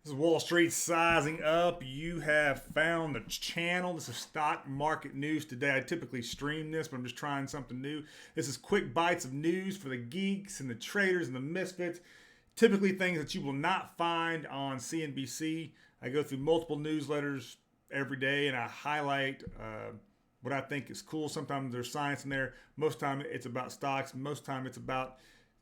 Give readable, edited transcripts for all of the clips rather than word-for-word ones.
This is Wall Street sizing up. You have found the channel. This is stock market news today. I typically stream this, but I'm just trying something new. This is quick bites of news for the geeks and the traders and the misfits. Typically things that you will not find on CNBC. I go through multiple newsletters every day and I highlight what I think is cool. Sometimes there's science in there. Most time it's about stocks. Most time it's about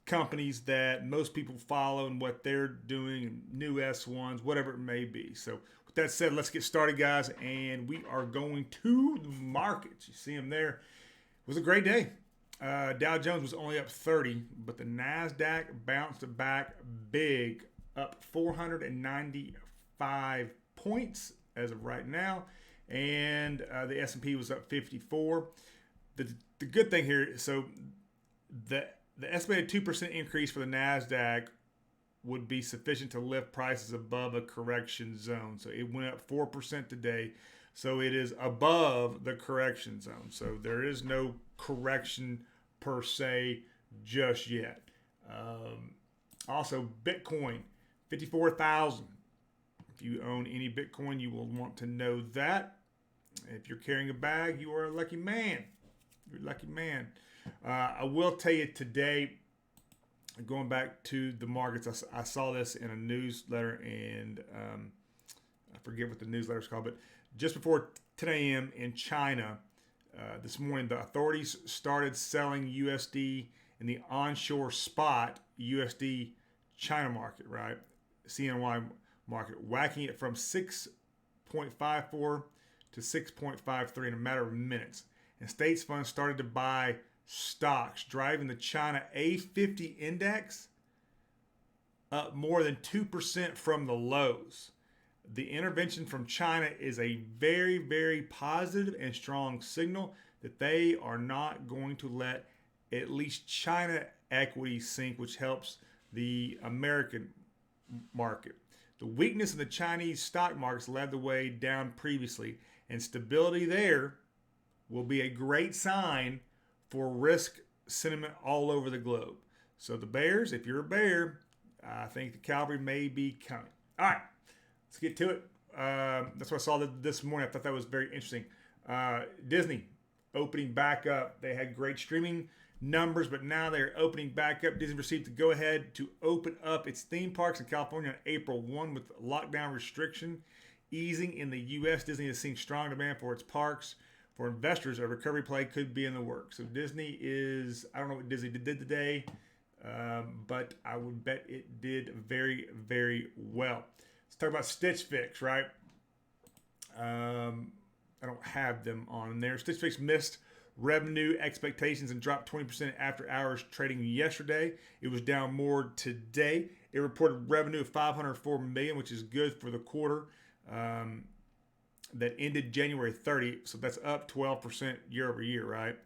companies that most people follow and what they're doing, and new S1s, whatever it may be. So with that said, let's get started, guys. And we are going to the markets. You see them there. It was a great day. Dow Jones was only up 30, but the NASDAQ bounced back big, up 495 points as of right now. And the S&P was up 54. The good thing here, so the estimated 2% increase for the NASDAQ would be sufficient to lift prices above a correction zone. So it went up 4% today. So it is above the correction zone. So there is no correction per se just yet. Also, Bitcoin, 54,000. If you own any Bitcoin, you will want to know that. If you're carrying a bag, you are a lucky man. You're a lucky man. I will tell you today, going back to the markets, I saw this in a newsletter, and I forget what the newsletter is called, but just before 10 a.m. in China this morning, the authorities started selling USD in the onshore spot USD China market, right? CNY market, whacking it from 6.54 to 6.53 in a matter of minutes. And states funds started to buy stocks, driving the China A50 index up more than 2% from the lows. The intervention from China is a very, very positive and strong signal that they are not going to let at least China equity sink, which helps the American market. The weakness in the Chinese stock markets led the way down previously, and stability there will be a great sign for risk sentiment all over the globe. So the bears, if you're a bear, I think the cavalry may be coming. All right, let's get to it. That's what I saw this morning. I thought that was very interesting. Disney opening back up. They had great streaming numbers, but now they're opening back up. Disney received the go-ahead to open up its theme parks in California on April 1 with lockdown restriction easing in the U.S. Disney is seeing strong demand for its parks. For investors, a recovery play could be in the works. So Disney is, I don't know what Disney did today, but I would bet it did very, very well. Let's talk about Stitch Fix, right? I don't have them on there. Stitch Fix missed revenue expectations and dropped 20% after hours trading yesterday. It was down more today. It reported revenue of $504 million, which is good for the quarter. That ended January 30, so that's up 12% year over year, right?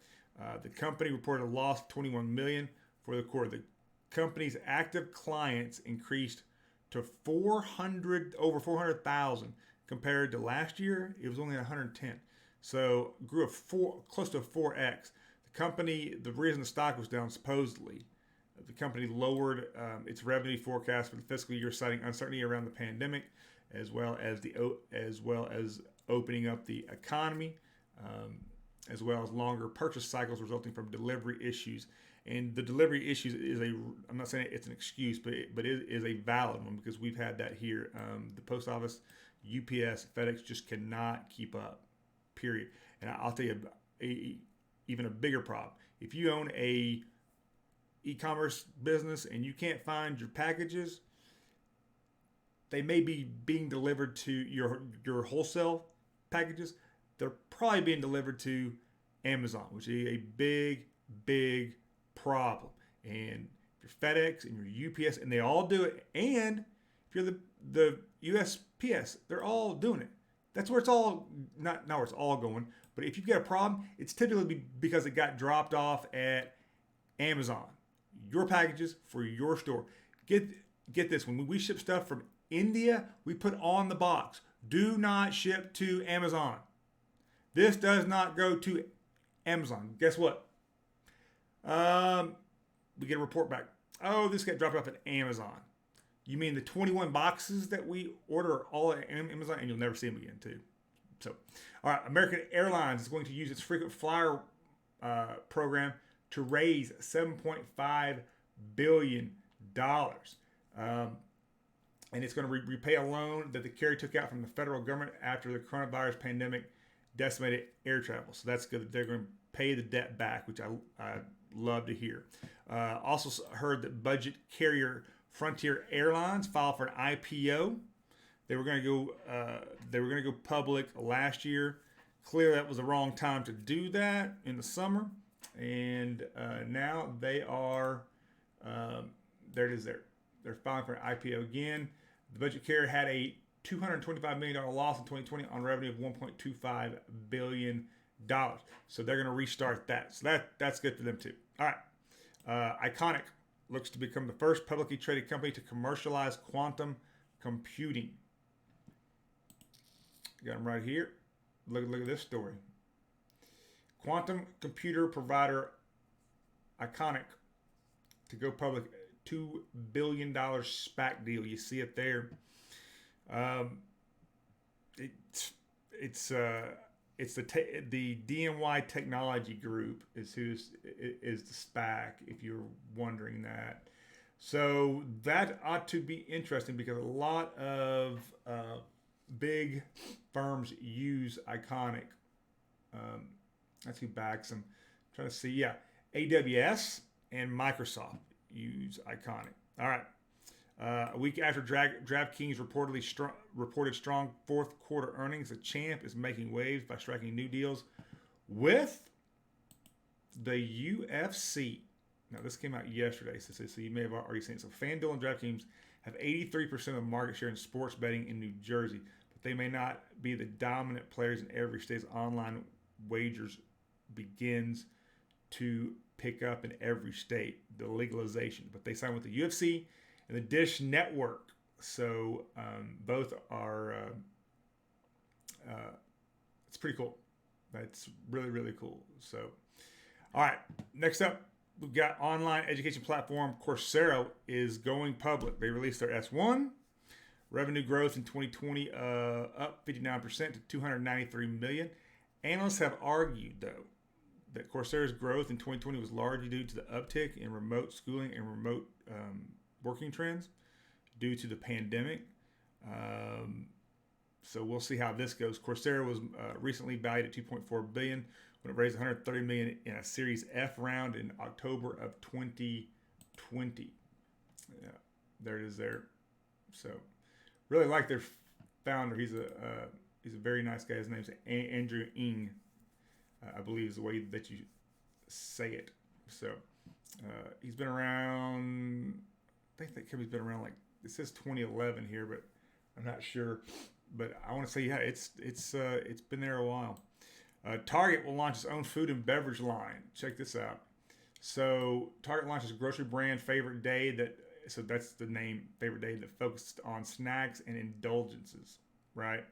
The company reported a loss of $21 million for the quarter. The company's active clients increased to over 400,000 compared to last year. It was only 110, so grew close to a 4x. The company, the reason the stock was down supposedly, the company lowered its revenue forecast for the fiscal year, citing uncertainty around the pandemic, as well as opening up the economy, as well as longer purchase cycles resulting from delivery issues. And the delivery issues is I'm not saying it's an excuse, but it is a valid one because we've had that here. The post office, UPS, FedEx just cannot keep up, period. And I'll tell you even a bigger problem. If you own a e-commerce business and you can't find your packages, they may be being delivered to your wholesale packages. They're probably being delivered to Amazon, which is a big, big problem. And if you're FedEx and your UPS, and they all do it, and if you're the USPS, they're all doing it. That's where it's all, not where it's all going, but if you've got a problem, it's typically because it got dropped off at Amazon. Your packages for your store. Get this, when we ship stuff from India, we put on the box, do not ship to Amazon. This does not go to Amazon. Guess what? We get a report back. Oh, this got dropped off at Amazon. You mean the 21 boxes that we order all at Amazon, and you'll never see them again, too. So, all right, American Airlines is going to use its frequent flyer program to raise $7.5 billion. And it's going to repay a loan that the carrier took out from the federal government after the coronavirus pandemic decimated air travel. So that's good. They're going to pay the debt back, which I love to hear. Also heard that budget carrier Frontier Airlines filed for an IPO. They were going to go public last year. Clearly, that was the wrong time to do that in the summer, and now they are. There it is. They're filing for an IPO again. The budget carrier had a $225 million loss in 2020 on revenue of $1.25 billion. So they're going to restart that. So that's good for them too. All right. Iconic looks to become the first publicly traded company to commercialize quantum computing. Got them right here. Look at this story. Quantum computer provider Iconic to go public. $2 billion SPAC deal. You see it there. It's the DMY Technology Group is the SPAC, if you're wondering that. So that ought to be interesting because a lot of big firms use Iconic. That's who backs them. I'm trying to see. Yeah, AWS and Microsoft use Iconic. All right. A week after DraftKings reported strong fourth quarter earnings, the champ is making waves by striking new deals with the UFC. Now, this came out yesterday, so you may have already seen it. So FanDuel and DraftKings have 83% of the market share in sports betting in New Jersey, but they may not be the dominant players in every state as online wagers begins to pick up in every state, the legalization. But they signed with the UFC and the Dish Network. So both are, it's pretty cool. That's really, really cool. So, all right, next up, we've got online education platform Coursera is going public. They released their S1. Revenue growth in 2020 up 59% to $293 million. Analysts have argued, though, that Coursera's growth in 2020 was largely due to the uptick in remote schooling and remote working trends due to the pandemic. So we'll see how this goes. Coursera was recently valued at $2.4 billion when it raised $130 million in a Series F round in October of 2020. Yeah, there it is there. So really like their founder. He's a very nice guy. His name's Andrew Ng. I believe is the way that you say it. So he's been around. I think that company's been around like it says 2011 here, but I'm not sure. But I want to say it's been there a while. Target will launch its own food and beverage line. Check this out. So Target launches a grocery brand Favorite Day so that's the name Favorite Day that focused on snacks and indulgences, right?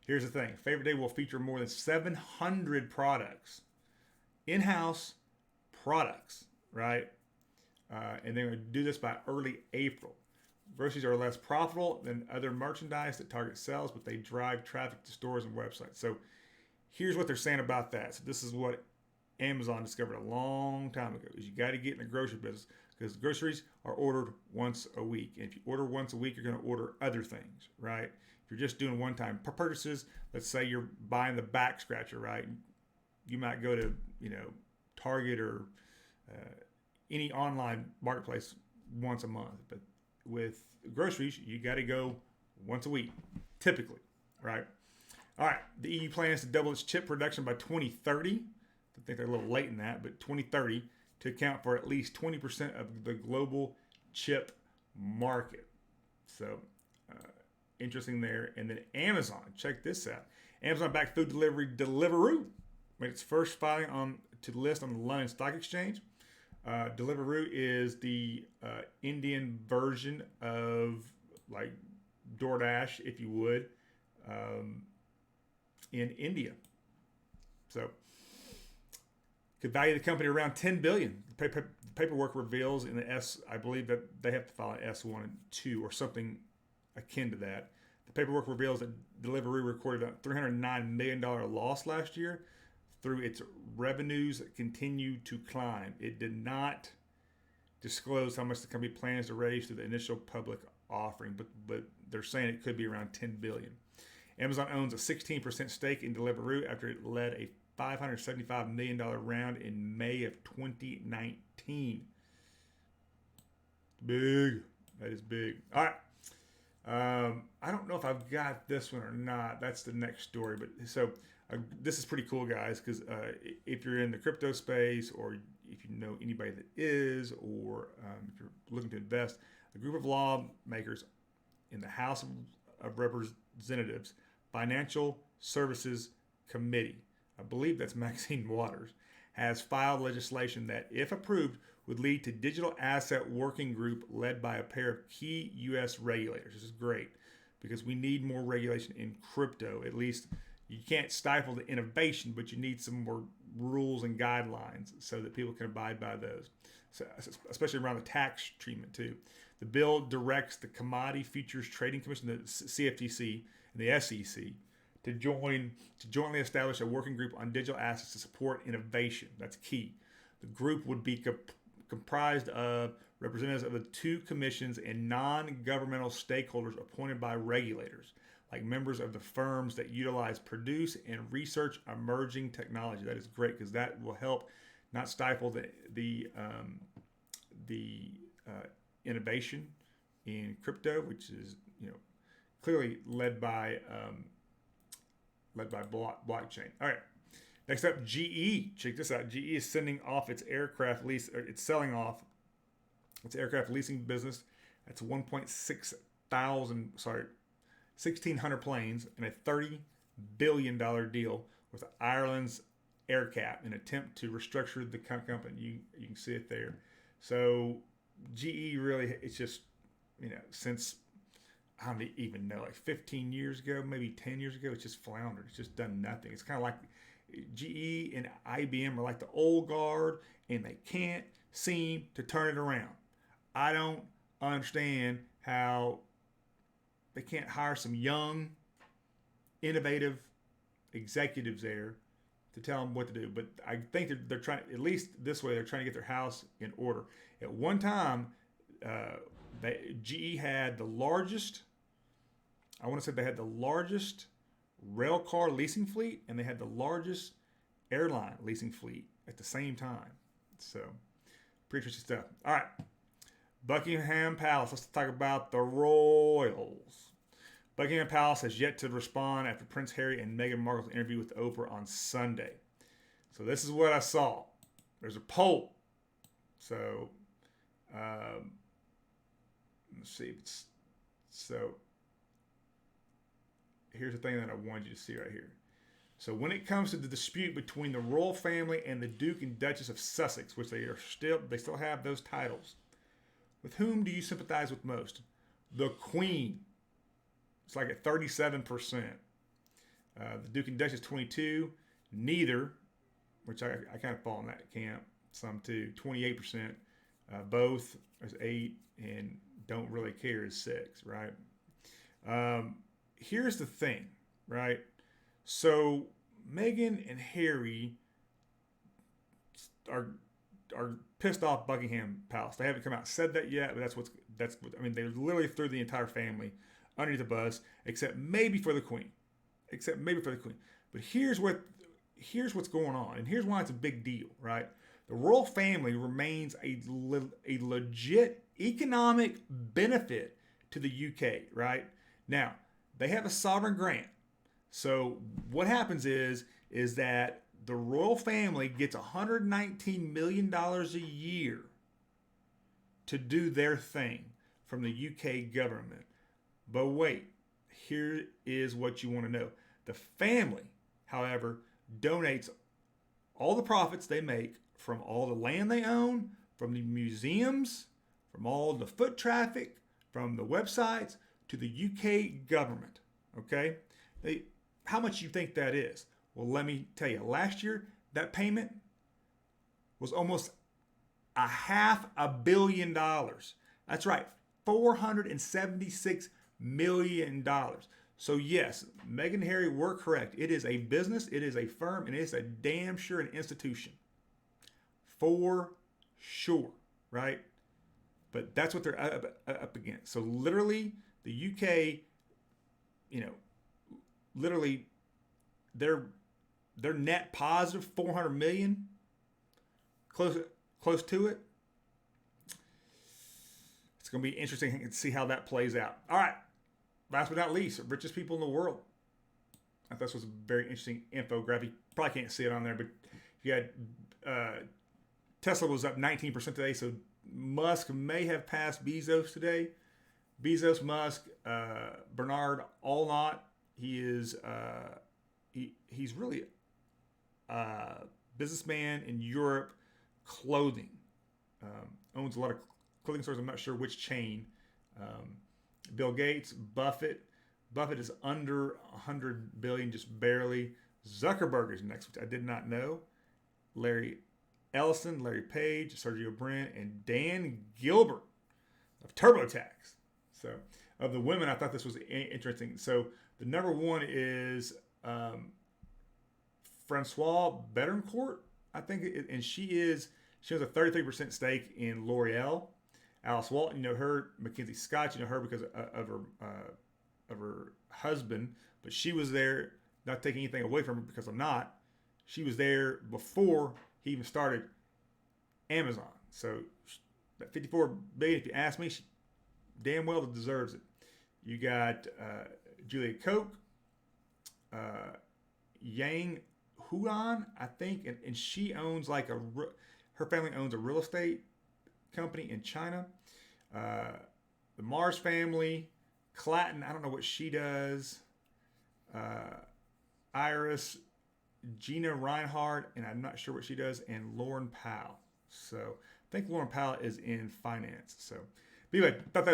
Here's the thing. Favorite Day will feature more than 700 products, in-house products, right? And they're going to do this by early April. Groceries are less profitable than other merchandise that Target sells, but they drive traffic to stores and websites. So here's what they're saying about that. So this is what Amazon discovered a long time ago, is you got to get in the grocery business because groceries are ordered once a week. And if you order once a week, you're going to order other things, right? If you're just doing one-time purchases, let's say you're buying the back scratcher, right? You might go to, Target or any online marketplace once a month. But with groceries, you got to go once a week, typically, right? All right, the EU plans to double its chip production by 2030. I think they're a little late in that, but 2030 to account for at least 20% of the global chip market. So interesting there. And then Amazon, check this out. Amazon-backed food delivery Deliveroo made its first filing to list on the London Stock Exchange. Deliveroo is the Indian version of like DoorDash, if you would, in India. So could value the company around $10 billion. paperwork reveals in the I believe that they have to file an S1 and 2 or something akin to that. The paperwork reveals that Deliveroo recorded a $309 million loss last year through its revenues that continue to climb. It did not disclose how much the company plans to raise through the initial public offering, but they're saying it could be around $10 billion. Amazon owns a 16% stake in Deliveroo after it led a $575 million round in May of 2019. Big. That is big. All right. I don't know if I've got this one or not. That's the next story. But so this is pretty cool, guys, because if you're in the crypto space, or if you know anybody that is, or if you're looking to invest, a group of lawmakers in the House of Representatives Financial Services Committee, I believe that's Maxine Waters, has filed legislation that, if approved, would lead to digital asset working group led by a pair of key U.S. regulators. This is great because we need more regulation in crypto. At least you can't stifle the innovation, but you need some more rules and guidelines so that people can abide by those, so, especially around the tax treatment too. The bill directs the Commodity Futures Trading Commission, the CFTC, and the SEC to jointly establish a working group on digital assets to support innovation. That's key. The group would be comprised of representatives of the two commissions and non-governmental stakeholders appointed by regulators, like members of the firms that utilize, produce, and research emerging technology. That is great because that will help not stifle the innovation in crypto, which is clearly led by blockchain. All right. Next up, GE. Check this out. GE is sending off its aircraft lease, or it's selling off its aircraft leasing business. That's 1,600 planes in a $30 billion deal with Ireland's AerCap in an attempt to restructure the company. You can see it there. So GE really, it's just, since, I don't even know, like 15 years ago, maybe 10 years ago, it's just floundered. It's just done nothing. It's kind of like GE and IBM are like the old guard, and they can't seem to turn it around. I don't understand how they can't hire some young, innovative executives there to tell them what to do. But I think they're trying, at least this way, they're trying to get their house in order. At one time, GE had the largest, I want to say they had the largest rail car leasing fleet, and they had the largest airline leasing fleet at the same time. So, pretty interesting stuff. All right. Buckingham Palace. Let's talk about the royals. Buckingham Palace has yet to respond after Prince Harry and Meghan Markle's interview with Oprah on Sunday. So this is what I saw. There's a poll. So, let's see. So, here's the thing that I wanted you to see right here. So when it comes to the dispute between the royal family and the Duke and Duchess of Sussex, which they still have those titles, with whom do you sympathize with most? The Queen. It's like at 37%. The Duke and Duchess 22%. Neither, which I kind of fall in that camp. Some too. 28%. Both is 8%, and don't really care is 6%. Right. Here's the thing. Right. So Meghan and Harry are pissed off Buckingham Palace. They haven't come out and said that yet, but they literally threw the entire family underneath the bus, except maybe for the Queen. But here's what's going on, and here's why it's a big deal, right? The royal family remains a legit economic benefit to the UK, right? Now, they have a sovereign grant. So what happens is that the royal family gets $119 million a year to do their thing from the UK government. But wait, here is what you want to know. The family, however, donates all the profits they make from all the land they own, from the museums, from all the foot traffic, from the websites, to the UK government. Okay? How much you think that is? Well, let me tell you. Last year, that payment was almost $500 million. That's right, $476 million. So yes, Meghan and Harry were correct. It is a business, it is a firm, and it's a damn sure an institution. For sure, right? But that's what they're up against. So literally, the UK, literally, they're net positive 400 million, close to it. It's going to be interesting to see how that plays out. All right, last but not least, richest people in the world. I thought this was a very interesting infographic. You probably can't see it on there, but you had Tesla was up 19% today, so Musk may have passed Bezos today. Bezos, Musk, Bernard Allnott. He is he's really a businessman in Europe, clothing. Owns a lot of clothing stores. I'm not sure which chain. Bill Gates, Buffett. Buffett is under 100 billion, just barely. Zuckerberg is next, which I did not know. Larry Ellison, Larry Page, Sergio Brin, and Dan Gilbert of TurboTax. So, of the women, I thought this was interesting. So, the number one is Francois Bettencourt, I think, and she has a 33% stake in L'Oreal. Alice Walton, you know her. Mackenzie Scott, you know her because of her husband, but she was there, not taking anything away from her because I'm not. She was there before he even started Amazon. So that 54 billion, if you ask me, she damn well deserves it. You got Julia Koch, Yang Huan, I think, and she owns her family owns a real estate company in China. The Mars family, Clatton, I don't know what she does. Iris, Gina Reinhardt, and I'm not sure what she does, and Lauren Powell. So I think Lauren Powell is in finance. So anyway, thought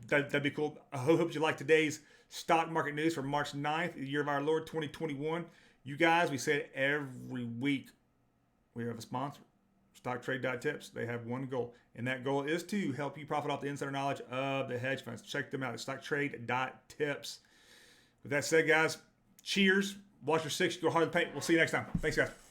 that'd be cool. I hope you like today's stock market news for March 9th, the year of our Lord 2021. You guys, we say it every week, we have a sponsor, StockTrade.tips. They have one goal, and that goal is to help you profit off the insider knowledge of the hedge funds. Check them out at StockTrade.tips. With that said, guys, cheers. Watch your six. Go hard in the paint. We'll see you next time. Thanks, guys.